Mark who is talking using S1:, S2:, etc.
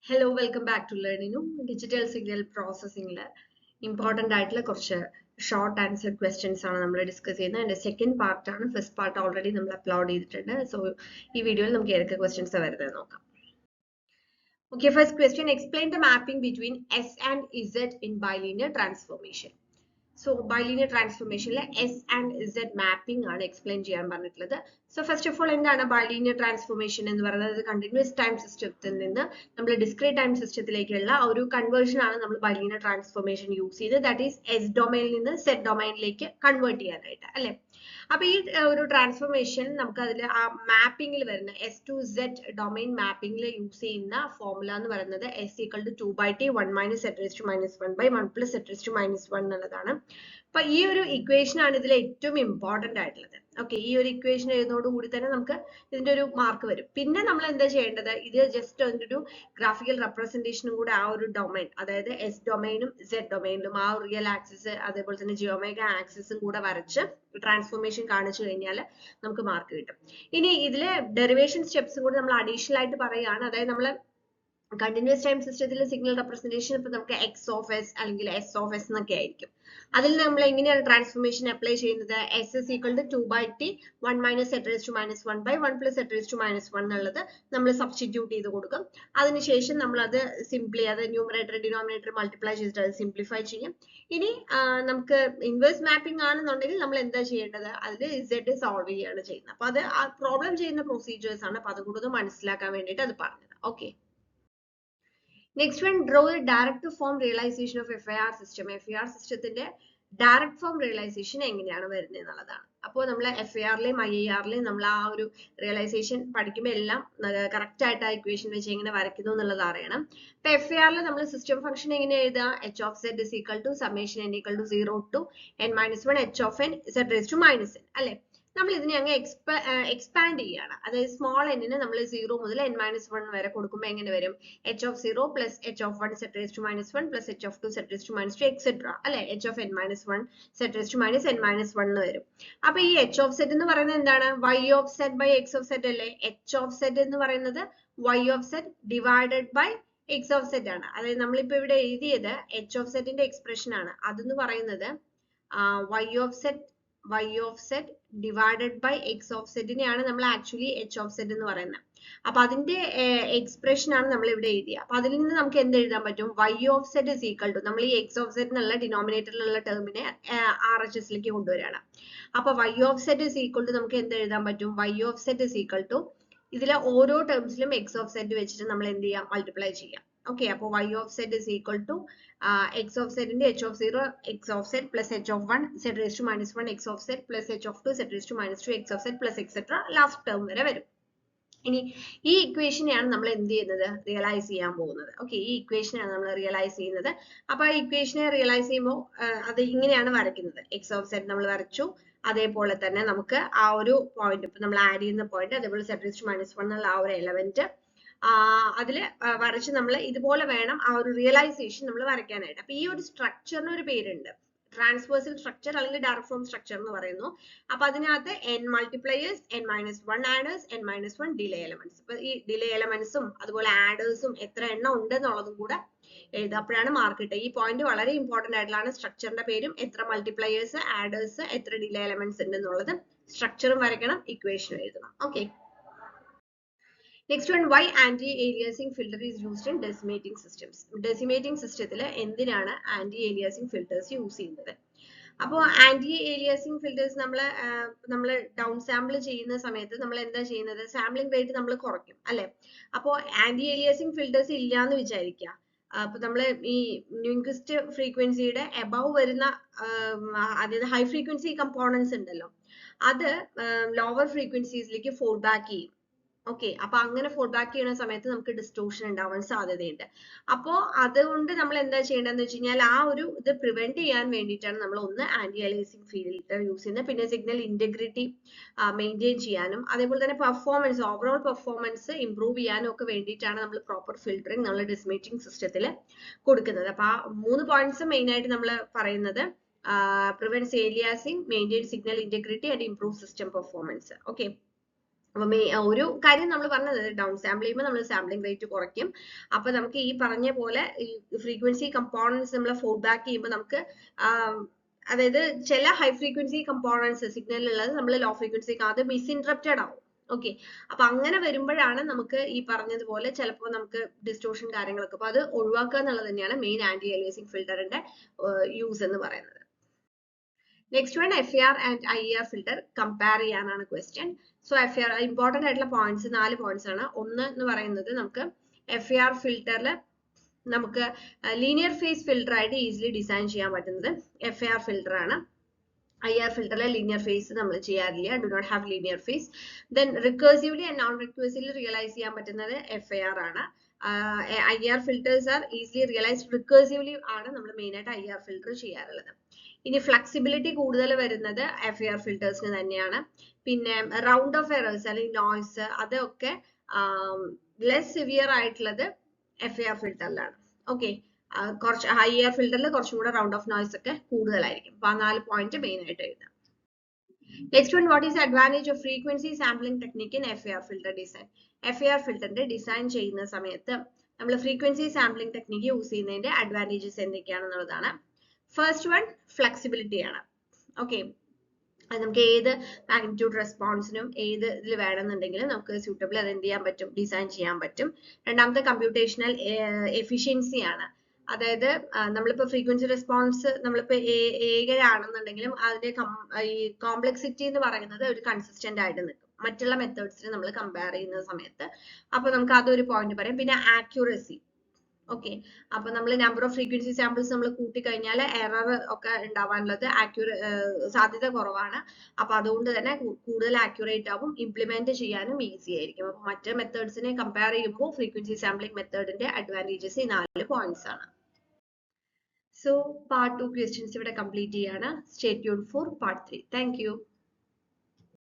S1: Hello, welcome back to Learning Digital Signal Processing. Important ആയിട്ടുള്ള കുറച്ച് short answer questions ആണ് നമ്മൾ ഡിസ്കസ് ചെയ്യുന്നത്. അതിന്റെ സെക്കൻഡ് പാർട്ട് ആണ്. ഫസ്റ്റ് പാർട്ട് ഓൾറെഡി നമ്മൾ അപ്ലോഡ് ചെയ്തിട്ടുണ്ട്. സോ ഈ വീഡിയോയിൽ നമുക്ക് ഏതൊക്കെ ക്വസ്റ്റ്യൻസ് വരുന്നത് നോക്കാം. Okay, first question, explain the mapping between S and Z in bilinear transformation. So bilinear transformation S and Z mapping ആണ് explain ചെയ്യാൻ പറഞ്ഞിട്ടുള്ളത്. So first of all എന്താണ് bilinear transformation എന്ന് പറയുന്നത്? Continuous time systemത്തിൽ നിന്ന് നമ്മൾ discrete time systemത്തിലേക്കുള്ള ഒരു conversion ആണ് നമ്മൾ bilinear transformation യൂസ് ചെയ്ത്, that is S domain നിന്ന് Z domainലേക്ക് convert ചെയ്യാനായിട്ട് അല്ലേ. അപ്പൊ ഈ ഒരു ട്രാൻസ്ഫോർമേഷൻ നമുക്ക് അതിൽ ആ മാപ്പിംഗിൽ വരുന്ന S to Z ഡൊമൈൻ മാപ്പിംഗിൽ യൂസ് ചെയ്യുന്ന ഫോർമുല എന്ന് പറയുന്നത് S equal to 2/t 1 minus z raised to minus 1 by 1 plus z raised to minus 1 എന്നുള്ളതാണ്. അപ്പൊ ഈ ഒരു ഇക്വേഷൻ ആണ് ഇതിൽ ഏറ്റവും ഇമ്പോർട്ടന്റ് ആയിട്ടുള്ളത്. ഓക്കെ, ഈ ഒരു ഇക്വേഷൻ എഴുതുന്നതോടുകൂടി തന്നെ നമുക്ക് ഇതിന്റെ ഒരു മാർക്ക് വരും. പിന്നെ നമ്മൾ എന്താ ചെയ്യേണ്ടത്, ഇത് ജസ്റ്റ് ഒരു ഗ്രാഫിക്കൽ റെപ്രസെന്റേഷനും കൂടെ ആ ഒരു ഡൊമൈൻ, അതായത് എസ് ഡൊമൈനും Z ഡൊമൈനിലും ആ റിയൽ ആക്സിസ് അതേപോലെ തന്നെ ജിയോമെട്രിക് ആക്സിസും കൂടെ വരച്ച് ട്രാൻസ്ഫോർമേഷൻ കാണിച്ചു കഴിഞ്ഞാൽ നമുക്ക് മാർക്ക് കിട്ടും. ഇനി ഇതിലെ ഡെറിവേഷൻ സ്റ്റെപ്സും കൂടി നമ്മൾ അഡീഷണൽ ആയിട്ട് പറയുകയാണ്. അതായത് നമ്മൾ കണ്ടിന്യൂസ് ടൈം സിസ്റ്റത്തിലെ സിഗ്നൽ റെപ്രസെന്റേഷൻ ഇപ്പൊ നമുക്ക് എക്സ് ഓഫ് എസ് അല്ലെങ്കിൽ എസ് ഓഫ് എസ് എന്നൊക്കെ ആയിരിക്കും. അതിൽ നമ്മൾ എങ്ങനെയാണ് ട്രാൻസ്ഫോർമേഷൻ അപ്ലൈ ചെയ്യുന്നത്? S is equal to 2/t 1 minus z raised to minus 1 by 1 plus z raised to minus 1 എന്നുള്ളത് നമ്മൾ സബ്സ്റ്റിറ്റ്യൂട്ട് ചെയ്ത് കൊടുക്കും. അതിനുശേഷം നമ്മൾ അത് സിംപ്ലി അത് ന്യൂമറേറ്റർ ഡിനോമിനേറ്റർ മൾട്ടിപ്ലൈ ചെയ്തിട്ട് അത് സിംപ്ലിഫൈ ചെയ്യും. ഇനി നമുക്ക് ഇൻവേഴ്സ് മാപ്പിംഗ് ആണെന്നുണ്ടെങ്കിൽ നമ്മൾ എന്താ ചെയ്യേണ്ടത്, അതിൽ z സോൾവ് ചെയ്യുകയാണ് ചെയ്യുന്നത്. അപ്പൊ അത് ആ പ്രോബ്ലം ചെയ്യുന്ന പ്രൊസീജിയേഴ്സ് ആണ്. അപ്പൊ അതുകൂടെ മനസ്സിലാക്കാൻ വേണ്ടിയിട്ട് അത് പറഞ്ഞത്. Okay, next one, draw the direct form realization of FIR system. FIR systemത്തിന്റെ ഡയറക്റ്റ് ഫോം റിയലൈസേഷൻ എങ്ങനെയാണ് വരുന്നത് എന്നുള്ളതാണ്. അപ്പോൾ നമ്മൾ FIR-ലെയും IIR-ലെയും നമ്മൾ ആ ഒരു റിയലൈസേഷൻ പഠിക്കുമ്പോൾ എല്ലാം കറക്റ്റ് ആയിട്ട് ആ ഇക്വേഷൻ വെച്ച് എങ്ങനെ വരയ്ക്കുന്നു എന്നുള്ളത് അറിയണം. ഇപ്പൊ FIR-ൽ നമ്മൾ സിസ്റ്റം ഫംഗ്ഷൻ എങ്ങനെ എഴുതുക? h of z is equal to summation n equal to 0 to n minus 1 h of n z raised to minus n അല്ലെ. നമ്മൾ ഇതിനെ അങ്ങ് എക്സ്പാൻഡ് ചെയ്യാണ്. അതായത് സ്മോൾ എന്നിന് നമ്മൾ 0 മുതൽ n minus 1 വരെ കൊടുക്കുമ്പോൾ എങ്ങനെ വരും? h of 0 plus h of 1 z raised to minus 1 plus h of 2 z raised to minus 2 etc. അല്ലെ, h of n minus 1 z raised to minus n minus 1 എന്ന് വരും. അപ്പൊ ഈ h of z എന്ന് പറയുന്നത് എന്താണ്? y of z by x of z അല്ലേ. h of z എന്ന് പറയുന്നത് y of z divided by x of z ആണ്. അതായത് നമ്മളിപ്പോ ഇവിടെ എഴുതിയത് h of z ന്റെ എക്സ്പ്രഷൻ ആണ്. അതെന്ന് പറയുന്നത് y of z divided by x of z നെയാണ് നമ്മൾ ആക്ച്വലി h of z എന്ന് പറയുന്നത്. അപ്പൊ അതിന്റെ എക്സ്പ്രഷൻ ആണ് നമ്മൾ ഇവിടെ എഴുതിയത്. അപ്പൊ അതിൽ നിന്ന് നമുക്ക് എന്ത് എഴുതാൻ പറ്റും? y of z is equal to, നമ്മൾ ഈ x of z എന്നുള്ള ഡിനോമിനേറ്ററിലുള്ള ടേമിനെ RHS ലേക്ക് കൊണ്ടുവരികയാണ്. അപ്പൊ y of z is equal to നമുക്ക് എന്ത് എഴുതാൻ പറ്റും? y of z is equal to ഇതിലെ ഓരോ ടേംസിലും x of z വെച്ചിട്ട് നമ്മൾ എന്ത് ചെയ്യാം? മൾട്ടിപ്ലൈ ചെയ്യാം. ഓക്കെ, അപ്പോൾ y of z is equal to x of z ന്റെ h of 0 x of z plus h of 1 z raised to minus 1 x of z plus h of 2 z raised to minus 2 x of z plus etc. Last term വരെ വരും. ഇനി ഈ ഇക്വേഷനെയാണ് നമ്മൾ എന്ത് ചെയ്യുന്നത്? Realise ചെയ്യാൻ പോകുന്നത്. ഓക്കെ, ഈ ഇക്വേഷനാണ് നമ്മൾ റിയലൈസ് ചെയ്യുന്നത്. അപ്പൊ ആ ഇക്വേഷനെ റിയലൈസ് ചെയ്യുമ്പോൾ അത് ഇങ്ങനെയാണ് വരയ്ക്കുന്നത്. x of z നമ്മൾ വരച്ചു. അതേപോലെ തന്നെ നമുക്ക് ആ ഒരു പോയിന്റ് ഇപ്പൊ നമ്മൾ ആഡ് ചെയ്യുന്ന പോയിന്റ്, അതേപോലെ z raised to minus 1 എന്നുള്ള ആ ഒരു എലമെന്റ് അതില് വരച്ച് നമ്മൾ ഇതുപോലെ വേണം ആ ഒരു റിയലൈസേഷൻ നമ്മൾ വരയ്ക്കാനായിട്ട്. അപ്പൊ ഈ ഒരു സ്ട്രക്ചറിന് ഒരു പേരുണ്ട്, ട്രാൻസ്വേഴ്സൽ സ്ട്രക്ചർ അല്ലെങ്കിൽ ഡയറക്റ്റ് ഫോം സ്ട്രക്ചർ എന്ന് പറയുന്നു. അപ്പൊ അതിനകത്ത് n multipliers, n minus 1 ആഡേഴ്സ്, n minus 1 delay elements. അപ്പൊ ഈ ഡിലേ എലമെന്റ്സും അതുപോലെ ആഡേഴ്സും എത്ര എണ്ണം ഉണ്ട് എന്നുള്ളതും കൂടെ എഴുതുക. അപ്പോഴാണ് മാർക്ക് കിട്ടുക. ഈ പോയിന്റ് വളരെ ഇമ്പോർട്ടന്റ് ആയിട്ടുള്ളതാണ്. സ്ട്രക്ചറിന്റെ പേരും എത്ര മൾട്ടിപ്ലയേഴ്സ്, ആഡേഴ്സ്, എത്ര ഡിലേ എലമെന്റ്സ് ഉണ്ട് എന്നുള്ളത് സ്ട്രക്ചറും വരയ്ക്കണം, ഇക്വേഷനും എഴുതണം. Okay, next one, why anti-aliasing filter is used in decimating systems. Decimating systemത്തിൽ എന്തിനാണ് anti-aliasing filters യൂസ് ചെയ്യുന്നത്? അപ്പോൾ anti-aliasing filters നമ്മൾ ഡൗൺ സാമ്പിൾ ചെയ്യുന്ന സമയത്ത് നമ്മൾ എന്താ ചെയ്യുന്നത്? സാമ്പിളിംഗ് റേറ്റ് നമ്മൾ കുറയ്ക്കും അല്ലെ. അപ്പോൾ anti-aliasing filters ഇല്ല എന്ന് വിചാരിക്കുക. അപ്പൊ നമ്മൾ ഈ ന്യൂക്വിസ്റ്റ് ഫ്രീക്വൻസിയുടെ എബവ് വരുന്ന അതായത് ഹൈ ഫ്രീക്വൻസി കമ്പോണൻസ് ഉണ്ടല്ലോ, അത് ലോവർ ഫ്രീക്വൻസീസിലേക്ക് ഫോൾ ബാക്ക് ചെയ്യും. ഓക്കെ, അപ്പൊ അങ്ങനെ ഫോൾ ബാക്ക് ചെയ്യുന്ന സമയത്ത് നമുക്ക് ഡിസ്റ്റോർഷൻ ഉണ്ടാവാൻ സാധ്യതയുണ്ട്. അപ്പോ അതുകൊണ്ട് നമ്മൾ എന്താ ചെയ്യേണ്ടതെന്ന് വെച്ച് കഴിഞ്ഞാൽ ആ ഒരു ഇത് പ്രിവെന്റ് ചെയ്യാൻ വേണ്ടിയിട്ടാണ് നമ്മൾ ഒന്ന് ആന്റി അലൈസിങ് ഫിൽറ്റർ യൂസ് ചെയ്യുന്നത്. പിന്നെ സിഗ്നൽ ഇന്റഗ്രിറ്റി മെയിൻറ്റെയിൻ ചെയ്യാനും അതേപോലെ തന്നെ പെർഫോമൻസ്, ഓവറോൾ പെർഫോമൻസ് ഇംപ്രൂവ് ചെയ്യാനും ഒക്കെ വേണ്ടിയിട്ടാണ് നമ്മൾ പ്രോപ്പർ ഫിൽറ്ററിങ് നമ്മൾ ഡിസ്മേറ്റിംഗ് സിസ്റ്റത്തിൽ കൊടുക്കുന്നത്. അപ്പൊ ആ 3 പോയിന്റ്സ് മെയിൻ ആയിട്ട് നമ്മൾ പറയുന്നത് prevents aliasing, maintain signal integrity and improve system performance. Okay, അപ്പൊ ഒരു കാര്യം നമ്മൾ പറഞ്ഞത് ഡൗൺ സാമ്പിൾ ചെയ്യുമ്പോൾ നമ്മൾ സാമ്പിളിംഗ് റേറ്റ് കുറയ്ക്കും. അപ്പൊ നമുക്ക് ഈ പറഞ്ഞ പോലെ ഈ ഫ്രീക്വൻസി കമ്പോണൻസ് നമ്മൾ ഫോൾ ബാക്ക് ചെയ്യുമ്പോൾ നമുക്ക് അതായത് ചില ഹൈ ഫ്രീക്വൻസി കമ്പോണൻസ് സിഗ്നൽ ഉള്ളത് നമ്മൾ ലോ ഫ്രീക്വൻസിക്ക് അത് മിസ്ഇൻറ്ററപ്റ്റഡ് ആവും. ഓക്കെ, അപ്പൊ അങ്ങനെ വരുമ്പോഴാണ് നമുക്ക് ഈ പറഞ്ഞതുപോലെ ചിലപ്പോൾ നമുക്ക് ഡിസ്റ്റോർഷൻ കാര്യങ്ങളൊക്കെ, അപ്പൊ അത് ഒഴിവാക്കുക എന്നുള്ളത് തന്നെയാണ് മെയിൻ ആന്റി അലിയാസിംഗ് ഫിൽറ്ററിന്റെ യൂസ് എന്ന് പറയുന്നത്. Next one FAR and IAR filter compare ചെയ്യാനാണ് ക്വസ്റ്റ്യൻ. സോ FAR ഇമ്പോർട്ടന്റ് ആയിട്ടുള്ള പോയിന്റ്സ് 4 പോയിന്റ്സ് ആണ്. ഒന്ന് എന്ന് പറയുന്നത് നമുക്ക് FAR ഫിൽറ്ററിൽ നമുക്ക് ലീനിയർ ഫേസ് ഫിൽറ്റർ ആയിട്ട് ഈസിലി ഡിസൈൻ ചെയ്യാൻ പറ്റുന്നത് FAR ഫിൽറ്റർ ആണ്. IR ഫിൽറ്ററിലെ ലീനിയർ ഫേസ് നമ്മൾ ചെയ്യാറില്ല, do not have linear phase. Then recursively and non recursively realize ചെയ്യാൻ പറ്റുന്നത് FAR ആണ്. IR filters R easily realised recursively ആണ് നമ്മൾ മെയിൻ ആയിട്ട് IR ഫിൽറ്റർ ചെയ്യാറുള്ളത്. ഇനി ഫ്ലെക്സിബിലിറ്റി കൂടുതൽ വരുന്നത് FAR ഫിൽറ്റേഴ്സിന് തന്നെയാണ്. പിന്നെ റൗണ്ട് ഓഫ് എറേഴ്സ് അല്ലെങ്കിൽ നോയ്സ് അതൊക്കെ ലെസ് സിവിയർ ആയിട്ടുള്ളത് FAR ഫിൽറ്ററിലാണ്. ഓക്കെ, കുറച്ച് IR ഫിൽറ്ററിൽ കുറച്ചും കൂടെ റൗണ്ട് ഓഫ് നോയ്സ് ഒക്കെ കൂടുതലായിരിക്കും. അപ്പൊ ആ 4 പോയിന്റ് മെയിൻ ആയിട്ട് എഴുതാം. Next one, what is advantage of frequency sampling technique in FAR filter design? FAR ഫിൽറ്ററിന്റെ ഡിസൈൻ ചെയ്യുന്ന സമയത്ത് നമ്മൾ ഫ്രീക്വൻസി സാമ്പിളിംഗ് ടെക്നിക് യൂസ് ചെയ്യുന്നതിന്റെ അഡ്വാൻറ്റേജസ് എന്തൊക്കെയാണെന്നുള്ളതാണ്. ഫസ്റ്റ് വൺ ഫ്ലെക്സിബിലിറ്റി ആണ്. ഓക്കെ, അത് നമുക്ക് ഏത് മാഗ്നിറ്റ്യൂഡ് റെസ്പോൺസിനും ഏത് ഇതിൽ വേണമെന്നുണ്ടെങ്കിലും നമുക്ക് സ്യൂട്ടബിൾ അത് എന്ത് ചെയ്യാൻ പറ്റും, ഡിസൈൻ ചെയ്യാൻ പറ്റും. രണ്ടാമത്തെ കമ്പ്യൂട്ടേഷണൽ എഫിഷ്യൻസി ആണ്. അതായത് നമ്മളിപ്പോ ഫ്രീക്വൻസി റെസ്പോൺസ് നമ്മളിപ്പോ ഏകയാണെന്നുണ്ടെങ്കിലും അതിന്റെ ഈ കോംപ്ലക്സിറ്റി എന്ന് പറയുന്നത് ഒരു കൺസിസ്റ്റന്റ് ആയിട്ട് നിൽക്കും മറ്റുള്ള മെത്തേഡ്സിനെ നമ്മൾ കമ്പയർ ചെയ്യുന്ന സമയത്ത്. അപ്പൊ നമുക്ക് അതൊരു പോയിന്റ് പറയാം. പിന്നെ ആക്യുറസി. ഓക്കെ, അപ്പൊ നമ്മൾ നമ്പർ ഓഫ് ഫ്രീക്വൻസി സാമ്പിൾസ് നമ്മൾ കൂട്ടിക്കഴിഞ്ഞാൽ എറർ ഒക്കെ ഉണ്ടാവാനുള്ളത് സാധ്യത കുറവാണ്. അപ്പൊ അതുകൊണ്ട് തന്നെ കൂടുതൽ ആക്യുറേറ്റ് ആവും, ഇംപ്ലിമെന്റ് ചെയ്യാനും ഈസി ആയിരിക്കും. അപ്പൊ മറ്റു മെത്തേഡ്സിനെ കമ്പയർ ചെയ്യുമ്പോൾ ഫ്രീക്വൻസി സാമ്പിളിംഗ് മെത്തേഡിന്റെ അഡ്വാൻറ്റേജസ് ഈ 4 പോയിന്റ്സ് ആണ്. സോ പാർട്ട് 2 ക്വസ്റ്റ്യൻസ് ഇവിടെ കംപ്ലീറ്റ് ചെയ്യാണ്. Stay tuned four part 3. Thank you.